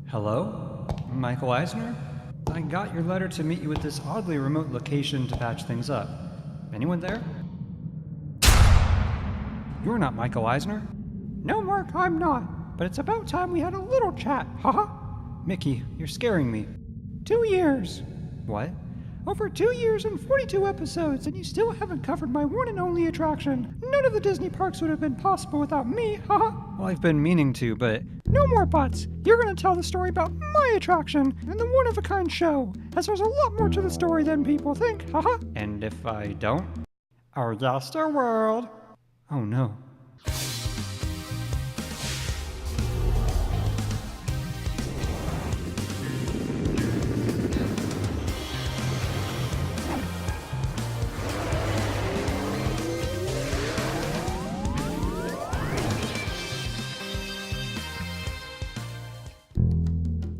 Hello? Michael Eisner? I got your letter to meet you at this oddly remote location to patch things up. Anyone there? You're not Michael Eisner? No, Mark, I'm not. But it's about time we had a little chat, haha. Mickey, you're scaring me. 2 years. What? Over 2 years and 42 episodes, and you still haven't covered my one and only attraction. None of the Disney parks would have been possible without me, haha. Well, I've been meaning to, but... No more buts. You're gonna tell the story about my attraction and the one-of-a-kind show, as there's a lot more to the story than people think, haha. And if I don't? Our Yaster World. Oh no.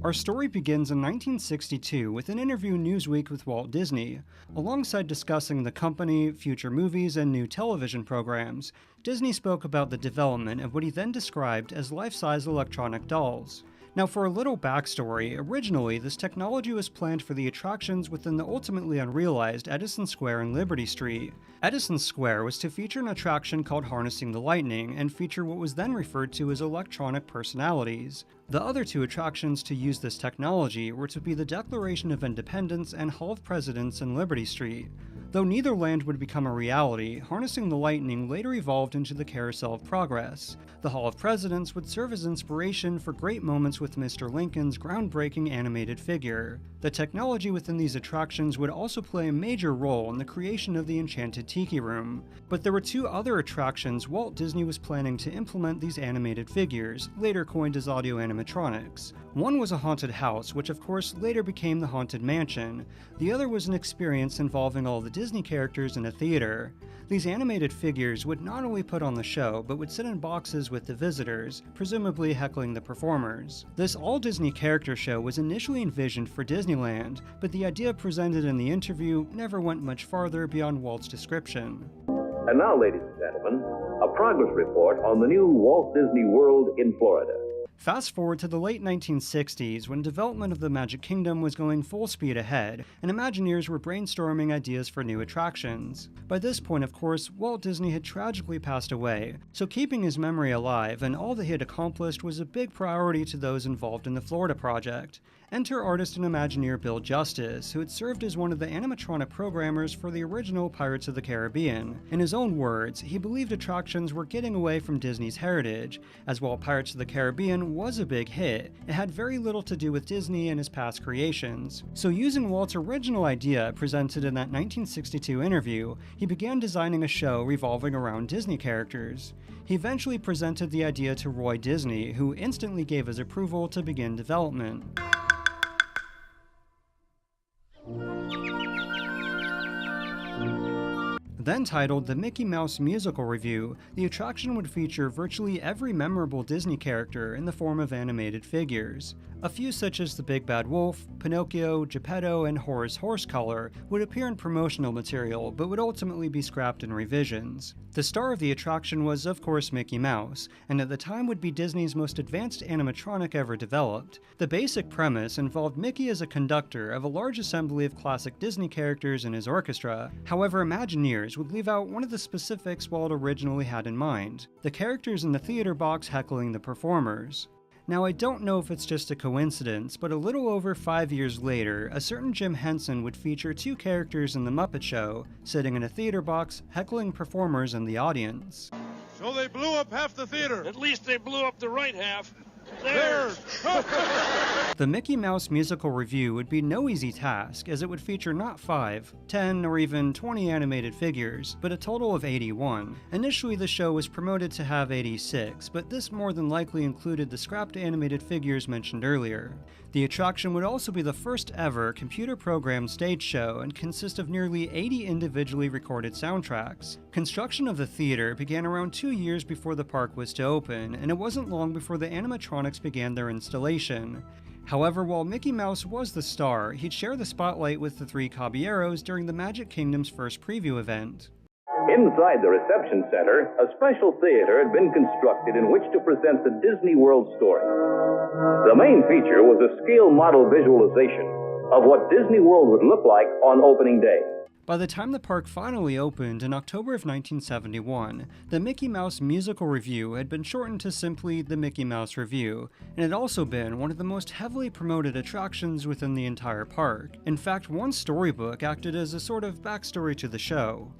Our story begins in 1962 with an interview in Newsweek with Walt Disney. Alongside discussing the company, future movies, and new television programs, Disney spoke about the development of what he then described as life-size electronic dolls. Now, for a little backstory, originally this technology was planned for the attractions within the ultimately unrealized Edison Square and Liberty Street. Edison Square was to feature an attraction called Harnessing the Lightning and feature what was then referred to as electronic personalities. The other two attractions to use this technology were to be the Declaration of Independence and Hall of Presidents in Liberty Street. Though neither land would become a reality, Harnessing the Lightning later evolved into the Carousel of Progress. The Hall of Presidents would serve as inspiration for great moments with Mr. Lincoln's groundbreaking animated figure. The technology within these attractions would also play a major role in the creation of the Enchanted Tiki Room. But there were two other attractions Walt Disney was planning to implement these animated figures, later coined as audio animatronics. One was a haunted house, which of course later became the Haunted Mansion. The other was an experience involving all the Disney characters in a theater. These animated figures would not only put on the show, but would sit in boxes with the visitors, presumably heckling the performers. This all-Disney character show was initially envisioned for Disneyland, but the idea presented in the interview never went much farther beyond Walt's description. And now, ladies and gentlemen, a progress report on the new Walt Disney World in Florida. Fast forward to the late 1960s, when development of the Magic Kingdom was going full speed ahead, and Imagineers were brainstorming ideas for new attractions. By this point, of course, Walt Disney had tragically passed away, so keeping his memory alive and all that he had accomplished was a big priority to those involved in the Florida project. Enter artist and Imagineer Bill Justice, who had served as one of the animatronic programmers for the original Pirates of the Caribbean. In his own words, he believed attractions were getting away from Disney's heritage, as while Pirates of the Caribbean was a big hit, it had very little to do with Disney and his past creations. So using Walt's original idea presented in that 1962 interview, he began designing a show revolving around Disney characters. He eventually presented the idea to Roy Disney, who instantly gave his approval to begin development. Then titled The Mickey Mouse Musical Revue, the attraction would feature virtually every memorable Disney character in the form of animated figures. A few such as the Big Bad Wolf, Pinocchio, Geppetto, and Horace Horsecolor would appear in promotional material, but would ultimately be scrapped in revisions. The star of the attraction was, of course, Mickey Mouse, and at the time would be Disney's most advanced animatronic ever developed. The basic premise involved Mickey as a conductor of a large assembly of classic Disney characters in his orchestra. However, Imagineers would leave out one of the specifics Walt originally had in mind: the characters in the theater box heckling the performers. Now, I don't know if it's just a coincidence, but a little over 5 years later, a certain Jim Henson would feature two characters in The Muppet Show, sitting in a theater box, heckling performers in the audience. So they blew up half the theater. At least they blew up the right half. Theirs. The Mickey Mouse Musical Revue would be no easy task, as it would feature not 5, 10, or even 20 animated figures, but a total of 81. Initially, the show was promoted to have 86, but this more than likely included the scrapped animated figures mentioned earlier. The attraction would also be the first ever computer-programmed stage show and consist of nearly 80 individually recorded soundtracks. Construction of the theater began around 2 years before the park was to open, and it wasn't long before the animatronics began their installation. However, while Mickey Mouse was the star, he'd share the spotlight with the three Caballeros during the Magic Kingdom's first preview event. Inside the reception center, a special theater had been constructed in which to present the Disney World story. The main feature was a scale model visualization of what Disney World would look like on opening day. By the time the park finally opened in October of 1971, the Mickey Mouse Musical Revue had been shortened to simply the Mickey Mouse Revue, and had also been one of the most heavily promoted attractions within the entire park. In fact, one storybook acted as a sort of backstory to the show.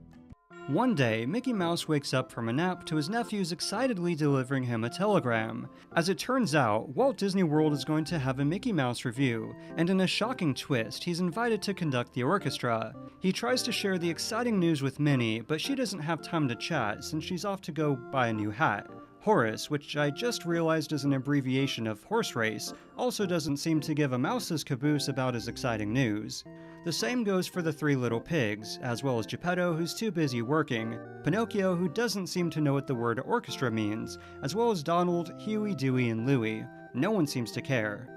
One day, Mickey Mouse wakes up from a nap to his nephews excitedly delivering him a telegram. As it turns out, Walt Disney World is going to have a Mickey Mouse Revue, and in a shocking twist, he's invited to conduct the orchestra. He tries to share the exciting news with Minnie, but she doesn't have time to chat since she's off to go buy a new hat. Horace, which I just realized is an abbreviation of horse race, also doesn't seem to give a mouse's caboose about his exciting news. The same goes for the three little pigs, as well as Geppetto, who's too busy working, Pinocchio, who doesn't seem to know what the word orchestra means, as well as Donald, Huey, Dewey, and Louie. No one seems to care.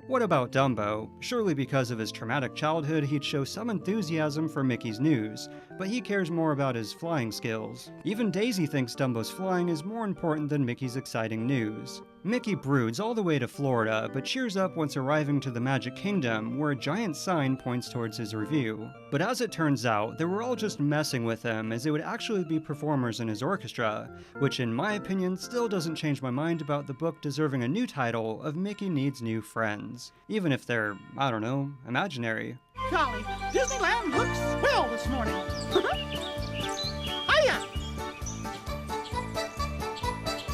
What about Dumbo? Surely because of his traumatic childhood, he'd show some enthusiasm for Mickey's news, but he cares more about his flying skills. Even Daisy thinks Dumbo's flying is more important than Mickey's exciting news. Mickey broods all the way to Florida, but cheers up once arriving to the Magic Kingdom, where a giant sign points towards his revue. But as it turns out, they were all just messing with him, as they would actually be performers in his orchestra, which in my opinion still doesn't change my mind about the book deserving a new title of Mickey Needs New Friends, even if they're, I don't know, imaginary. Golly, Disneyland looks swell this morning. Hiya!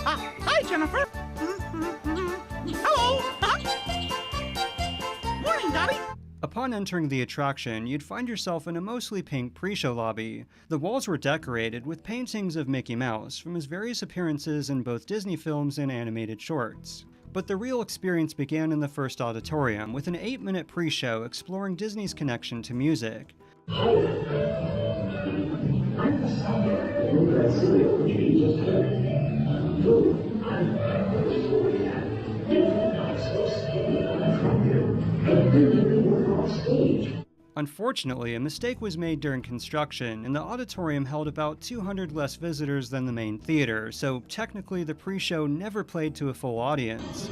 Hi, Jennifer. Hello. Morning, Daddy. Upon entering the attraction, you'd find yourself in a mostly pink pre-show lobby. The walls were decorated with paintings of Mickey Mouse from his various appearances in both Disney films and animated shorts. But the real experience began in the first auditorium with an 8-minute pre-show exploring Disney's connection to music. Unfortunately, a mistake was made during construction, and the auditorium held about 200 less visitors than the main theater, so technically the pre-show never played to a full audience.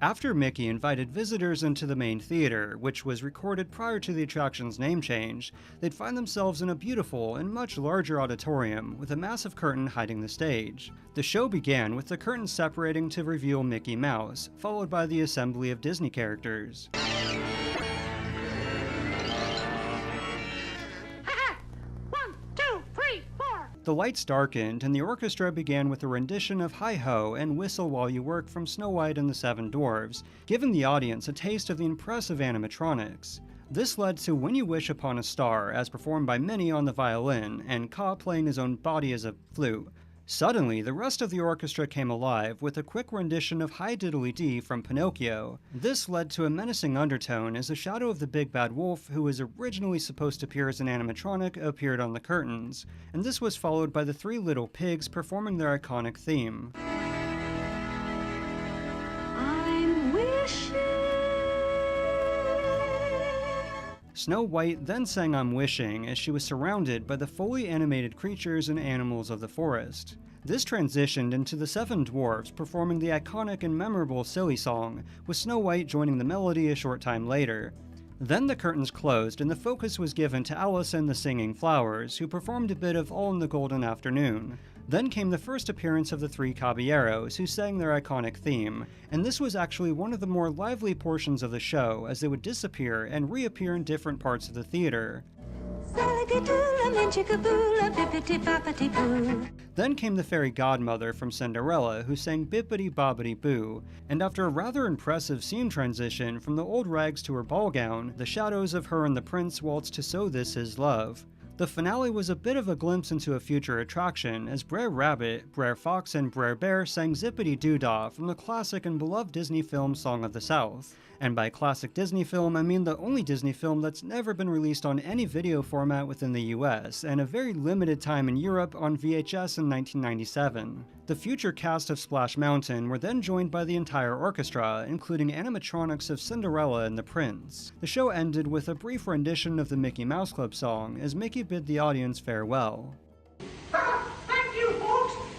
After Mickey invited visitors into the main theater, which was recorded prior to the attraction's name change, they'd find themselves in a beautiful and much larger auditorium with a massive curtain hiding the stage. The show began with the curtain separating to reveal Mickey Mouse, followed by the assembly of Disney characters. The lights darkened, and the orchestra began with a rendition of Hi-Ho and Whistle While You Work from Snow White and the Seven Dwarfs, giving the audience a taste of the impressive animatronics. This led to When You Wish Upon a Star, as performed by Minnie on the violin, and Ka playing his own body as a flute. Suddenly, the rest of the orchestra came alive with a quick rendition of Hi Diddly Dee from Pinocchio. This led to a menacing undertone as the shadow of the Big Bad Wolf, who was originally supposed to appear as an animatronic, appeared on the curtains, and this was followed by the three little pigs performing their iconic theme. I'm wishing. Snow White then sang I'm Wishing as she was surrounded by the fully animated creatures and animals of the forest. This transitioned into the Seven Dwarfs performing the iconic and memorable Silly Song, with Snow White joining the melody a short time later. Then the curtains closed and the focus was given to Alice and the Singing Flowers, who performed a bit of All in the Golden Afternoon. Then came the first appearance of the three caballeros, who sang their iconic theme, and this was actually one of the more lively portions of the show, as they would disappear and reappear in different parts of the theater. Then came the fairy godmother from Cinderella, who sang Bippity Bobbity Boo, and after a rather impressive scene transition from the old rags to her ball gown, the shadows of her and the prince waltzed to So This Is Love. The finale was a bit of a glimpse into a future attraction, as Brer Rabbit, Brer Fox, and Brer Bear sang Zippity Doo Dah from the classic and beloved Disney film Song of the South. And by classic Disney film, I mean the only Disney film that's never been released on any video format within the US, and a very limited time in Europe on VHS in 1997. The future cast of Splash Mountain were then joined by the entire orchestra, including animatronics of Cinderella and the Prince. The show ended with a brief rendition of the Mickey Mouse Club song, as Mickey bid the audience farewell. Thank you, folks.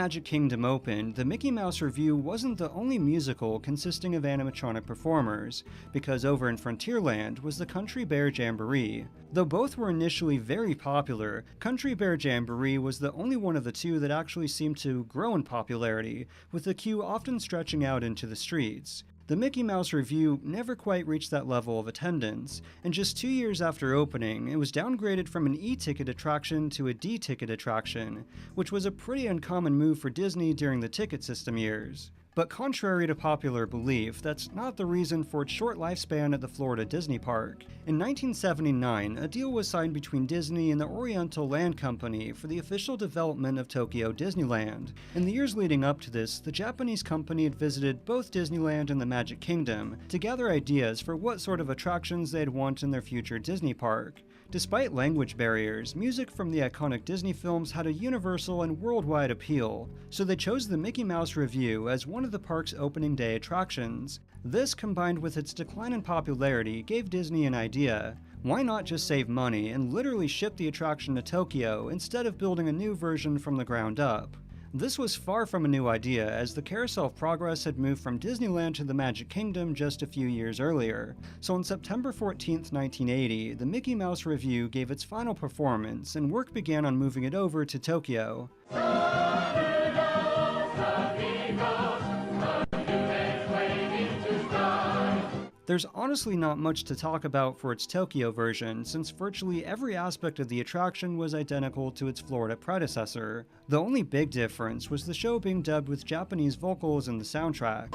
Magic Kingdom opened, the Mickey Mouse Revue wasn't the only musical consisting of animatronic performers, because over in Frontierland was the Country Bear Jamboree. Though both were initially very popular, Country Bear Jamboree was the only one of the two that actually seemed to grow in popularity, with the queue often stretching out into the streets. The Mickey Mouse Revue never quite reached that level of attendance, and just 2 years after opening, it was downgraded from an E-ticket attraction to a D-ticket attraction, which was a pretty uncommon move for Disney during the ticket system years. But contrary to popular belief, that's not the reason for its short lifespan at the Florida Disney Park. In 1979, a deal was signed between Disney and the Oriental Land Company for the official development of Tokyo Disneyland. In the years leading up to this, the Japanese company had visited both Disneyland and the Magic Kingdom to gather ideas for what sort of attractions they'd want in their future Disney park. Despite language barriers, music from the iconic Disney films had a universal and worldwide appeal, so they chose the Mickey Mouse Revue as one of the park's opening day attractions. This, combined with its decline in popularity, gave Disney an idea. Why not just save money and literally ship the attraction to Tokyo instead of building a new version from the ground up? This was far from a new idea, as the Carousel of Progress had moved from Disneyland to the Magic Kingdom just a few years earlier. So on September 14, 1980, the Mickey Mouse Revue gave its final performance, and work began on moving it over to Tokyo. There's honestly not much to talk about for its Tokyo version, since virtually every aspect of the attraction was identical to its Florida predecessor. The only big difference was the show being dubbed with Japanese vocals in the soundtrack.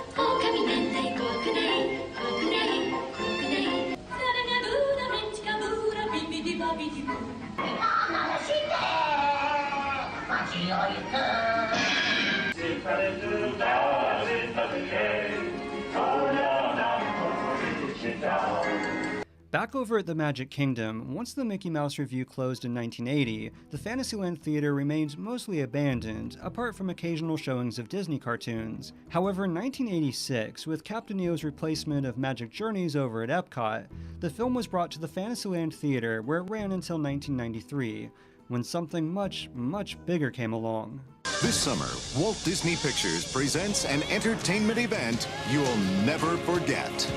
Back over at the Magic Kingdom, once the Mickey Mouse Revue closed in 1980, the Fantasyland Theater remained mostly abandoned, apart from occasional showings of Disney cartoons. However, in 1986, with Captain EO's replacement of Magic Journeys over at Epcot, the film was brought to the Fantasyland Theater, where it ran until 1993, when something much, much bigger came along. This summer, Walt Disney Pictures presents an entertainment event you'll never forget.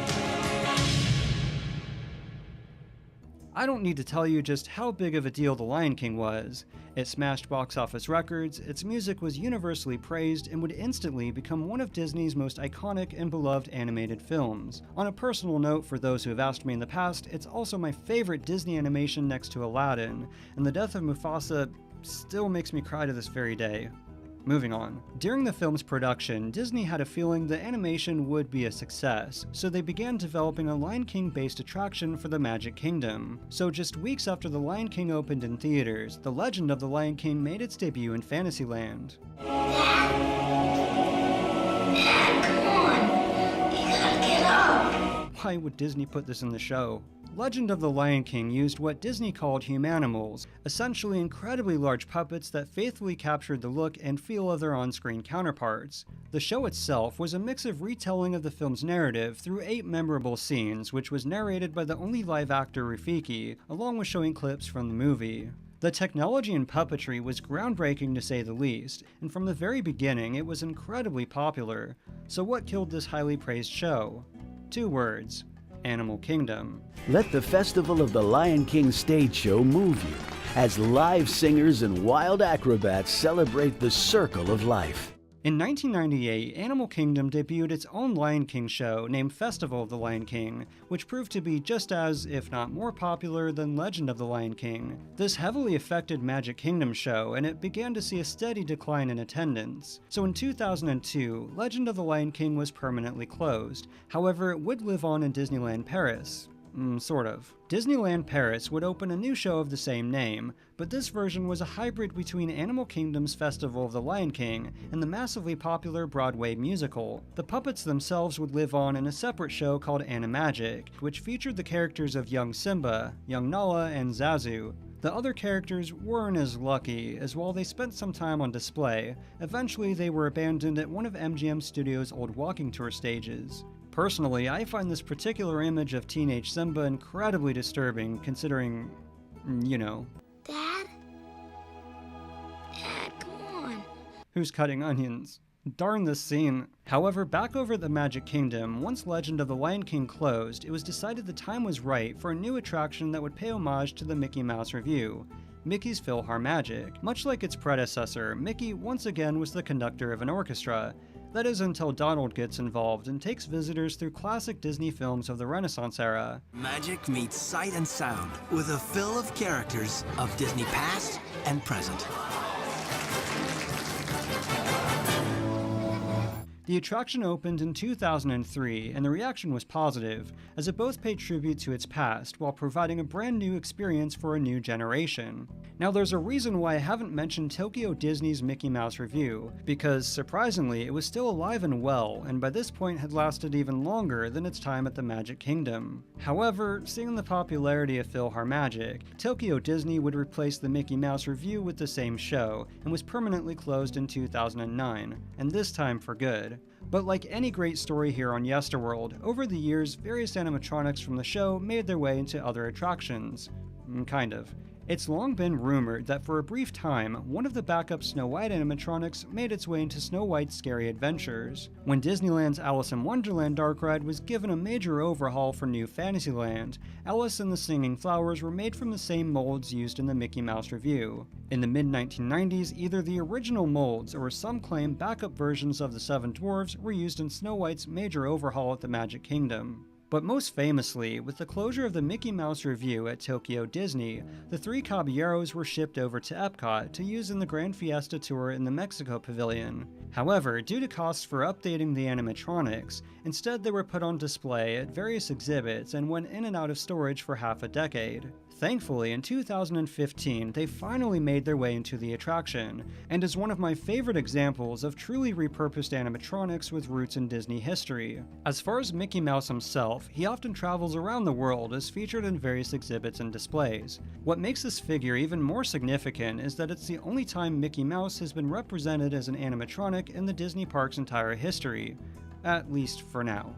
I don't need to tell you just how big of a deal The Lion King was. It smashed box office records, its music was universally praised, and would instantly become one of Disney's most iconic and beloved animated films. On a personal note, for those who have asked me in the past, it's also my favorite Disney animation next to Aladdin, and the death of Mufasa still makes me cry to this very day. Moving on. During the film's production, Disney had a feeling the animation would be a success, so they began developing a Lion King-based attraction for the Magic Kingdom. So just weeks after The Lion King opened in theaters, The Legend of the Lion King made its debut in Fantasyland. Come on, you gotta get up. Why would Disney put this in the show? Legend of the Lion King used what Disney called humanimals, essentially incredibly large puppets that faithfully captured the look and feel of their on-screen counterparts. The show itself was a mix of retelling of the film's narrative through 8 memorable scenes, which was narrated by the only live actor Rafiki, along with showing clips from the movie. The technology in puppetry was groundbreaking to say the least, and from the very beginning it was incredibly popular. So what killed this highly praised show? 2 words. Animal Kingdom. Let the Festival of the Lion King stage show move you as live singers and wild acrobats celebrate the circle of life. In 1998, Animal Kingdom debuted its own Lion King show named Festival of the Lion King, which proved to be just as, if not more popular than Legend of the Lion King. This heavily affected Magic Kingdom's show, and it began to see a steady decline in attendance. So in 2002, Legend of the Lion King was permanently closed. However, it would live on in Disneyland Paris. Sort of. Disneyland Paris would open a new show of the same name, but this version was a hybrid between Animal Kingdom's Festival of the Lion King and the massively popular Broadway musical. The puppets themselves would live on in a separate show called Animagic, which featured the characters of young Simba, young Nala, and Zazu. The other characters weren't as lucky, as while they spent some time on display, eventually they were abandoned at one of MGM Studios' old walking tour stages. Personally, I find this particular image of teenage Simba incredibly disturbing, considering, you know. Dad? Dad, come on. Who's cutting onions? Darn this scene. However, back over at the Magic Kingdom, once Legend of the Lion King closed, it was decided the time was right for a new attraction that would pay homage to the Mickey Mouse Revue, Mickey's PhilharMagic. Much like its predecessor, Mickey once again was the conductor of an orchestra. That is until Donald gets involved and takes visitors through classic Disney films of the Renaissance era. Magic meets sight and sound with a fill of characters of Disney past and present. The attraction opened in 2003, and the reaction was positive, as it both paid tribute to its past while providing a brand new experience for a new generation. Now there's a reason why I haven't mentioned Tokyo Disney's Mickey Mouse Revue, because surprisingly it was still alive and well, and by this point had lasted even longer than its time at the Magic Kingdom. However, seeing the popularity of PhilharMagic, Tokyo Disney would replace the Mickey Mouse Revue with the same show, and was permanently closed in 2009, and this time for good. But like any great story here on Yesterworld, over the years, various animatronics from the show made their way into other attractions. Kind of. It's long been rumored that for a brief time, one of the backup Snow White animatronics made its way into Snow White's Scary Adventures. When Disneyland's Alice in Wonderland dark ride was given a major overhaul for New Fantasyland, Alice and the Singing Flowers were made from the same molds used in the Mickey Mouse Revue. In the mid-1990s, either the original molds or some claim backup versions of the Seven Dwarfs were used in Snow White's major overhaul at the Magic Kingdom. But most famously, with the closure of the Mickey Mouse Revue at Tokyo Disney, the three Caballeros were shipped over to Epcot to use in the Grand Fiesta Tour in the Mexico Pavilion. However, due to costs for updating the animatronics, instead they were put on display at various exhibits and went in and out of storage for half a decade. Thankfully, in 2015, they finally made their way into the attraction, and is one of my favorite examples of truly repurposed animatronics with roots in Disney history. As far as Mickey Mouse himself, he often travels around the world as featured in various exhibits and displays. What makes this figure even more significant is that it's the only time Mickey Mouse has been represented as an animatronic in the Disney park's entire history, at least for now.